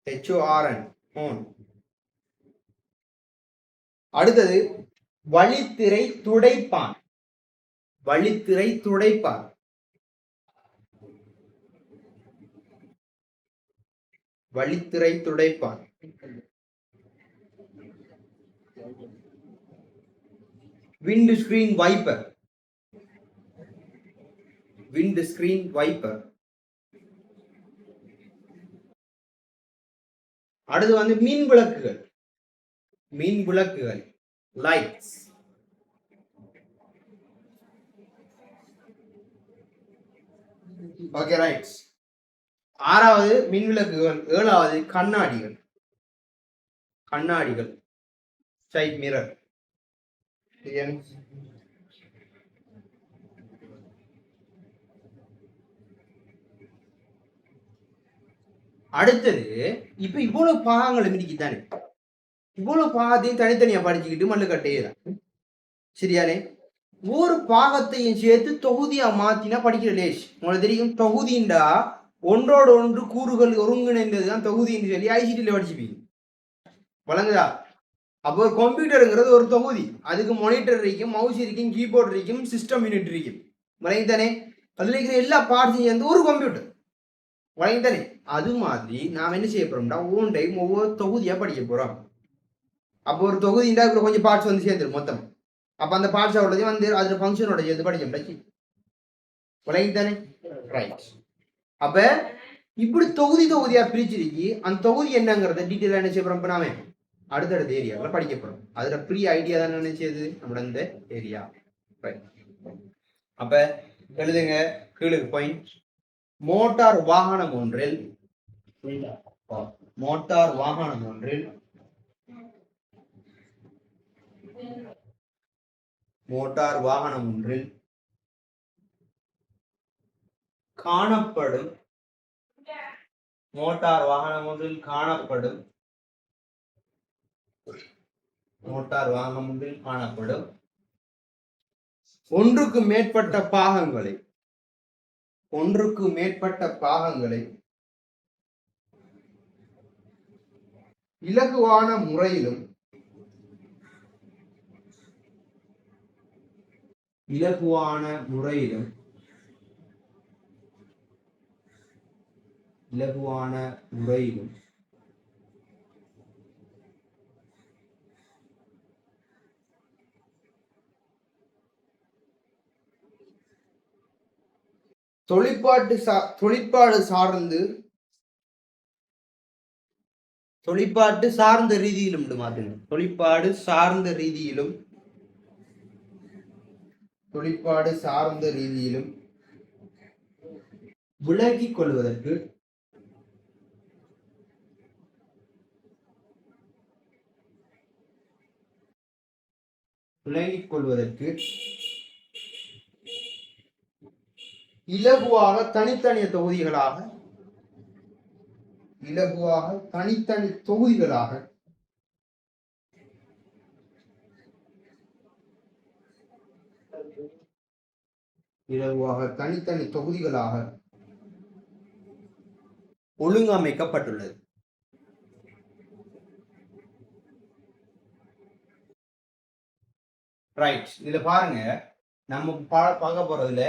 HORN ஹோன் அடுத்தது வழித்திரை துடைப்பான் விண்ட் ஸ்கிரீன் வைப்பர் அடுத்து வந்து மின் விளக்குகள் லைட்ஸ் ஓகே ரைட்ஸ் ஆறாவது மின் விளக்குகள் ஏழாவது கண்ணாடிகள் கண்ணாடிகள், சைட் மிரர். அடுத்தது இப்ப இவ்வளவு பாகங்களை மிதிக்குதானே, இவ்வளவு பாகத்தையும் தனித்தனியா படிச்சுக்கிட்டு மல்லு கட்டையதான் சரியானே. ஒவ்வொரு பாகத்தையும் சேர்த்து தொகுதியா மாத்தினா படிக்கிற லேஷ். உங்களுக்கு தெரியும் தொகுதிண்டா ஒன்றோடு ஒன்று கூறுகள் ஒருங்கிணைந்ததுதான் தொகுதின்னு சொல்லி ஐசிடியில் படிச்சுப்பீங்க, வழங்குதா? அப்போ ஒரு கம்ப்யூட்டருங்கிறது ஒரு தொகுதி. அதுக்கு மானிட்டர் இருக்கும், மவுஸ் இருக்கும், கீபோர்டு இருக்கும், சிஸ்டம் யூனிட் இருக்கும், வழங்கித்தானே. அதுல இருக்கிற எல்லா பார்ட்ஸையும் சேர்ந்து ஒரு கம்ப்யூட்டர், வழங்கித்தானே. அது மாதிரி நாம் என்ன செய்ய போறோம்னா ஒவ்வொரு டைம் ஒவ்வொரு தொகுதியா படிக்க போறோம். அப்போ ஒரு தொகுதிண்டா இப்ப கொஞ்சம் பார்ட்ஸ் வந்து சேர்ந்துடும் மொத்தம். அப்ப அந்த பார்ட்ஸோடய வந்து அதுல ஃபங்க்ஷனோட சேர்ந்து படிக்க வழங்கித்தானே, ரைட். அப்ப இப்படி தொகுதி தொகுதியா பிரிச்சிருக்கு. அந்த தொகுதி என்னங்கிறத டீட்டெயிலா என்ன செய்ய போறோம் இப்ப நாம அடுத்தடுத்த ஏரியாவில் படிக்க போறோம். அதுல ப்ரீ ஐடியா தான் நினைச்சது நம்மளோட இந்த ஏரியா. அப்ப எழுதுங்க கீழுக்கு பாயிண்ட். மோட்டார் வாகனம் ஒன்றில் காணப்படும் ஒன்றுக்கு மேற்பட்ட பாகங்களை இலகுவான முறையிலும் தொழிற்பாடு சார்ந்த ரீதியிலும் விளக்கிக் கொள்வதற்கு இலகுவாக தனித்தனி தொகுதிகளாக ஒழுங்கமைக்கப்பட்டுள்ளது. ரைட். இதுல பாருங்க, நம்ம பார்க்க போறதுல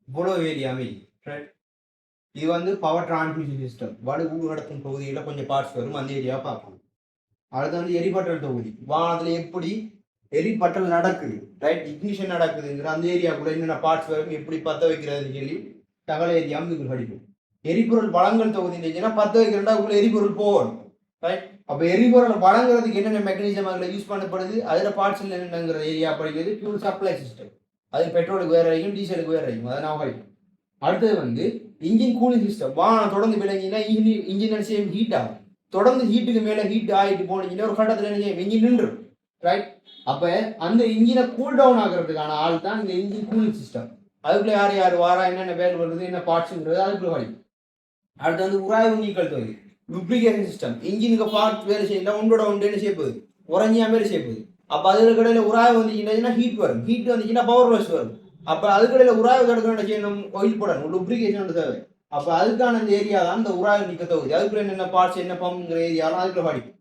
இவ்வளவு ஏரியாமே இது வந்து பவர் டிரான்ஸ்மிஷன் சிஸ்டம், வலுவூடு கடத்தும் தொகுதியில கொஞ்சம் பார்ட்ஸ் வரும், அந்த ஏரியா பார்க்கணும். அடுத்து வந்து எரிபட்டல் தொகுதி, வாகனத்துல எப்படி எரிபட்டல் நடக்குது, ரைட், இக்னிஷன் நடக்குதுங்கிற அந்த ஏரியாக்குள்ள என்னென்ன பார்ட்ஸ் வரும், எப்படி பத்த வைக்கிறதுன்னு சொல்லி தகவல் ஏரியாவும் இதுக்கு படிக்கும். எரிபொருள் வழங்கல் தொகுதி பத்த வைக்கிறா உள்ள எரிபொருள் போகணும், ரைட். அப்ப எரிபொருள் வழங்குறதுக்கு என்னென்ன மெக்கானிசம் அதுல யூஸ் பண்ணப்படுது, அதுல பார்ட்ஸ் என்னங்கிற ஏரியா படிக்கிறது. ஃபியூல் சப்ளை சிஸ்டம், அது பெட்ரோலுக்கு வேற இருக்கும், டீசலுக்கு வேற இருக்கும், அதை நான் படிக்கும். அடுத்தது வந்து இன்ஜின் கூலிங் சிஸ்டம், வாகனம் தொடர்ந்து விளங்கினா இன்ஜின் நினைச்சேன் ஹீட் ஆகும், தொடர்ந்து ஹீட்டுக்கு மேல ஹீட் ஆகிட்டு போனீங்கன்னா ஒரு கட்டத்துல என்ன இன்ஜின் நின்று, ரைட். அப்ப அந்த இன்ஜினை கூல் டவுன் ஆகிறதுக்கான ஆள் தான் இந்த இன்ஜின் கூலிங் சிஸ்டம். அதுக்குள்ள யார் வாரா, என்னென்ன வேலை வருது, என்ன பார்ட்ஸ்ங்கிறது அதுக்குள்ள படிக்கும். அடுத்து வந்து உராய்வு நீக்கல் தொகுதி, லுப்ரிகேஷன் சிஸ்டம், இன்ஜினுக்கு பார்ட் வேலை செய்யலாம் ஒன்றோட ஒன்று என்ன செய்ய போகுது, உறைஞ்சியா வேலை செய்ய போகுது. அப்ப அதுக்கு கடையில உராய்வு வந்துச்சுன்னா ஹீட் வரும், ஹீட் வந்துச்சுன்னா பவர் லாஸ் வரும். அப்ப அதுக்கடையில உராய்வு தடுக்க செய்யணும், ஆயில் போடணும், லுப்ரிகேஷன் தேவை. அப்ப அதுக்கான இந்த ஏரியா தான் இந்த உராய்வு நீக்க தொகுதி. அதுக்குள்ள என்னென்ன பார்ட்ஸ் என்ன பம்புங்கிற ஏரியாலாம் அதுக்குள்ள படிக்கும்.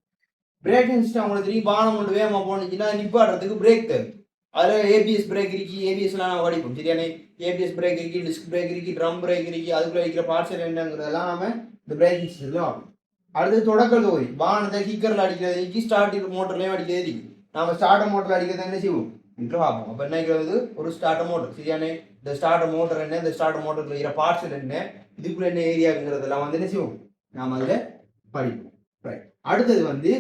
பிரேக்கிங் சிஸ்டம் உங்களுக்கு தெரியும், வாகனம் கொண்டு வேகமா போனுச்சுன்னா நிப்பாடுறதுக்கு பிரேக் தேவை. அதுல ஏபிஎஸ் பிரேக் இருக்கு, ஏபிஎஸ்லாம் நம்ம படிப்போம் சரியானே. ஏபிஎஸ் பிரேக் இருக்கு, டிஸ்க் பிரேக் இருக்கு, ட்ரம் பிரேக் இருக்கு, அதுக்குள்ள இருக்கிற பார்ட்ஸ் என்னங்கிறதெல்லாம் நம்ம இந்த பிரேக்கிங் சிஸ்டம்ல ஆகும். அடுத்து தொடக்கல் தொகுதி, வாகனத்தை கிக்கர்ல அடிக்கிறது, ஸ்டார்ட் மோட்டர்லயும் அடிக்கிறது இருக்கு. நாம ஸ்டார்டர் மோட்டர்ல அடிக்கிறது என்ன செய்வோம் என்று பார்ப்போம். அப்ப என்னங்கிறது ஒரு ஸ்டார்டர் மோட்டர் சரியானே. இந்த ஸ்டார்டர் மோட்டர் என்ன, இந்த ஸ்டார்டர் மோட்டர் இருக்கிற பார்ட்ஸ் என்ன, இதுக்குள்ள என்ன ஏரியாங்கிறதெல்லாம் வந்து என்ன செய்வோம் நாம அதுல படிப்போம். அடுத்தது வந்து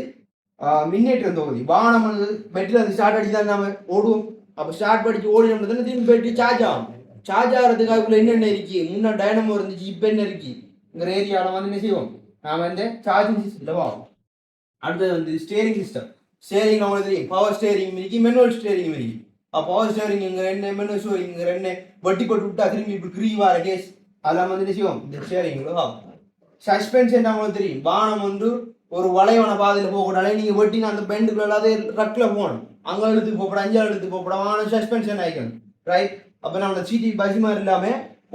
மின்னேற்றம் தொகுதி, வாகனம் வந்து பெட்ரில் வந்து ஸ்டார்ட் அடிச்சு தான் நாம ஓடுவோம். அப்ப ஸ்டார்ட் படிச்சு ஓடினோம்னா திரும்பி பெட்ரி சார்ஜ் ஆகும். சார்ஜ் ஆகிறதுக்கு அதுக்குள்ள என்னென்ன இருக்கு, முன்ன டைனமோ இருந்துச்சு, இப்ப என்ன இருக்குங்கிற ஏரியாவில் வந்து என்ன செய்வோம் நாம இந்த சார்ஜிங் சிஸ்டம்ல ஆகும். அடுத்தது வந்து ஸ்டேரிங் சிஸ்டம். ஸ்டேரிங் நம்மளுக்கு தெரியும், பவர் ஸ்டேரிங் இருக்கு, மேனுவல் ஸ்டேரிங் இருக்கு. பவர் ஸ்டேரிங் என்ன, மேனுவல் ஸ்டேரிங் என்ன, வட்டி போட்டு விட்டா திரும்பி இப்படி கிரீவார கேஸ் அதெல்லாம் வந்து செய்வோம் இந்த ஸ்டேரிங். சஸ்பென்ஷன் நம்மளுக்கு தெரியும், வானம் வந்து ஒரு வளைவன பாதையில் போகக்கூடாது, நீங்க வெட்டினா அந்த பெண்டுக்குள்ள அதே ட்ரக்ல போகணும், அங்க எழுத்துக்கு போகப்பட, அஞ்சாவது எழுத்துக்கு போகப்பட, வானம் சஸ்பென்ஷன் ஆகிக்கணும், ரைட். அப்ப நம்மளோட சீட்டி பஸ் மாதிரி இல்லாம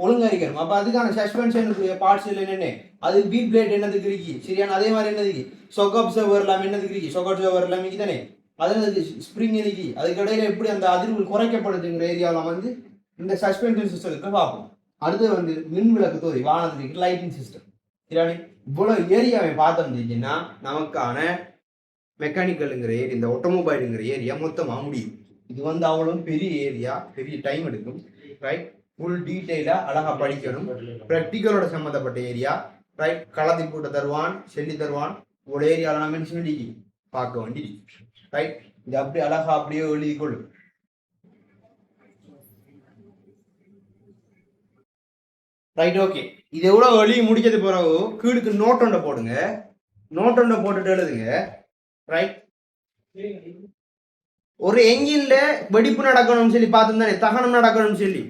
ஒழுங்கா இருக்கணும். அப்ப அதுக்கான சஸ்பென்ஷனுக்குரிய பார்ட்ஸ் என்னென்ன, அது வீல் பிளேட் என்னதுக்கு இருக்கு, சரியான அதே மாதிரி என்னதுக்கு சொக் அப்சர்வர் எல்லாம் என்னதுக்கு இருக்கு, சொக் அப்சர்வர் எல்லாம் இருக்கு தானே, அது ஸ்ப்ரிங் இருக்கு, அதுக்கு இடையில எப்படி அந்த அதிர்வு குறைக்கப்படுதுங்கிற ஏரியாவில் வந்து இந்த சஸ்பென்ஷன் சிஸ்டத்துக்கு பார்ப்போம். அடுத்து வந்து மின் விளக்கு தொகுதி, வானத்துக்கு லைட்டிங் சிஸ்டம். சரியானே, இவ்வளவு ஏரியாவை பார்த்தோம்னா நமக்கான மெக்கானிக்கலுங்கிற ஏரியா, இந்த ஆட்டோமொபைலுங்கிற ஏரியா மொத்தமா முடியும். இது வந்து அவ்வளவு பெரிய ஏரியா, பெரிய டைம் எடுக்கும், ரைட். ஃபுல் டீட்டெயிலா அழகா படிக்கணும், ப்ராக்டிக்கலோட சம்மந்தப்பட்ட ஏரியா, ரைட். களத்தி போட்டு தருவான், சொல்லி தருவான், ஒரு ஏரியாவில் நம்ம சொல்லி பார்க்க வேண்டி, ரைட். இது அப்படியே அழகா அப்படியே எழுதி கொள்ளும், ரைட். ஓகே, இது எவ்வளவு எழுதி முடிச்சது பிறகு கீழுக்கு நோட்டொண்ட போடுங்க, நோட்டொண்ட போட்டுட்டு எழுதுங்க, ரைட். ஒரு என்ஜின்ல வெடிப்பு நடக்கணும்னு சொல்லி பார்த்தோம் தானே, தகனம் நடக்கணும்னு சொல்லி,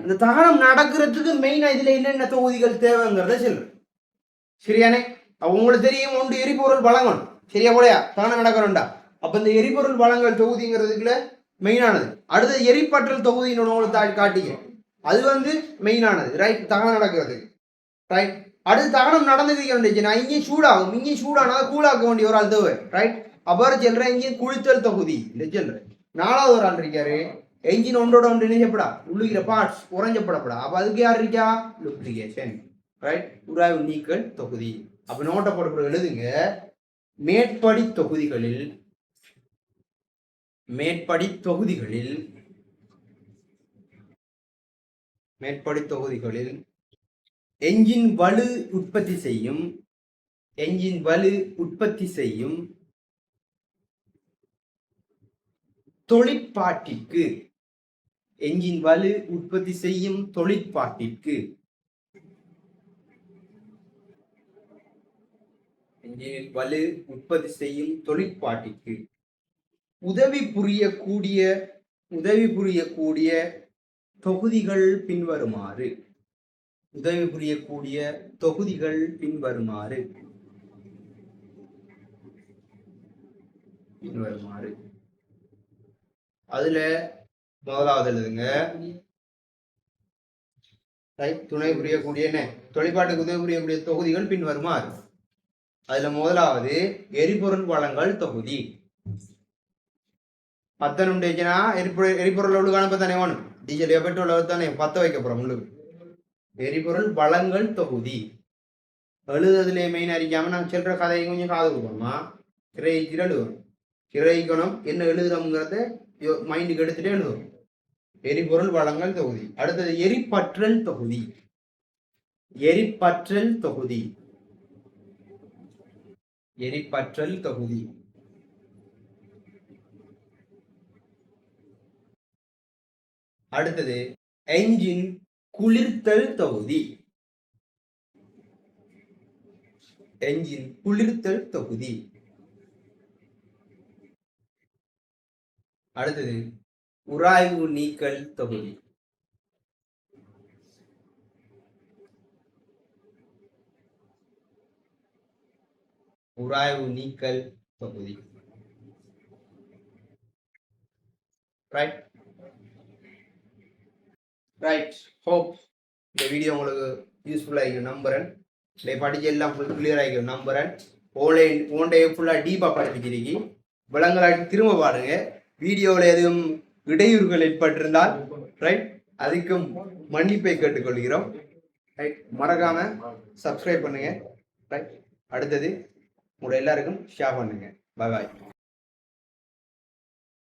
இந்த தகனம் நடக்கிறதுக்கு மெயினா இதுல என்னென்ன தொகுதிகள் தேவைங்கிறத சொல்லு, சரியானே. உங்களுக்கு தெரியும், ஒன்று எரிபொருள் வழங்கணும், சரியா போலையா, தகனம் நடக்கணும்டா. அப்ப இந்த எரிபொருள் வழங்கல் தொகுதிங்கிறதுக்குள்ள மெயினானது. அடுத்தது எரிப்பாற்றல் தொகுதின்னு உங்களுக்கு காட்டிங்க, அது வந்து மெயினானது, ரைட், தகனம் நடக்கிறது, ரைட். அடுத்து தகனம் நடந்துக்கிட்டு நான் இங்கே சூடாகும், இங்கே சூடானா கூழாக்க வேண்டிய ஒரு ஆள் தேவை, ரைட். அப்புறம் சொல்றேன் இங்கே குளித்தல் தொகுதி இந்த சொல்றேன். நாலாவது ஒரு ஆள் இருக்காரு, என்ஜின் ஒன்றோட ஒன்று இணைக்கப்படா, உள்ளுகிற பார்ட்ஸ் உறைஞ்சப்படப்படா, அப்ப அதுக்கு யார் இருக்கா, லுப்ரிகேஷன், ரைட். உராய்வு நீக்கல் தொகுதி. அப்ப நோட்டை போட்டு எழுதுங்க, மேற்படி தொகுதிகளில் மேற்படி தொகுதிகளில் மேற்படி தொகுதிகளில் என்ஜின் வலு உற்பத்தி செய்யும், என்ஜின் வலு உற்பத்தி செய்யும் தொழிற்பாட்டிற்கு, என்ஜின் வலு உற்பத்தி செய்யும் தொழிற்பாட்டிற்கு, என்ஜின் வலு உற்பத்தி செய்யும் தொழிற்பாட்டிற்கு உதவி புரியக்கூடிய தொகுதிகள் பின்வருமாறு, உதவி புரியக்கூடிய தொகுதிகள் பின்வருமாறு அதுல முதலாவது எழுதுங்க, துணை புரியக்கூடிய என்ன, தொழிற்பாட்டுக்கு உதவி புரியக்கூடிய தொகுதிகள் பின்வருமாறு. அதுல முதலாவது எரிபொருள் வழங்கல் தொகுதி. பத்தனும் டேச்சுனா எரிபொருள் உள்ளுக்கான தானே வேணும், டீசல் பெட்ரோல் தானே பத்த வைக்க போறோம் உங்களுக்கு. எரிபொருள் வழங்கல் தொகுதி எழுதுறதுல மெயின் அறிக்காம நாங்கள் செல்ற கதையை கொஞ்சம் காது கொடுப்போமா, எழுதுவோம், கிரகிக்கணும் என்ன எழுதுறோம்ங்கிறத மைண்டுக்கு எடுத்துட்டே எழுதுவோம். எரிபொருள் வழங்கல் தொகுதி. அடுத்தது எரிபற்றல் தொகுதி, எரிபற்றல் தொகுதி, எரிபற்றல் தொகுதி. அடுத்தது என்ஜின் குளிர்த்தல் தொகுதி, என்ஜின் குளிர்த்தல் தொகுதி. அடுத்தது உராய்வு நீக்கல் தொகுதி, உராய்வு நீக்கல் தொகுதி, ரைட். ரைட், ஹோப் இந்த வீடியோ உங்களுக்கு யூஸ்ஃபுல்லாக இருக்கும் நம்புறேன். இதை படிச்சு எல்லாம் ஃபுல் கிளியர் ஆகிக்கும் நம்புறேன். ஓன்டே ஃபுல்லாக டீப்பாக படிப்பிச்சிருக்கி விலங்கலாட்டி திரும்ப பாருங்க. வீடியோவில் எதுவும் இடையூறுகள் ஏற்பட்டிருந்தால் ரைட் அதுக்கும் மன்னிப்பை கேட்டுக்கொள்கிறோம். ரைட், மறக்காம சப்ஸ்கிரைப் பண்ணுங்க. ரைட், அடுத்தது உங்களை எல்லாருக்கும் ஷேர் பண்ணுங்க. பாய் பாய்.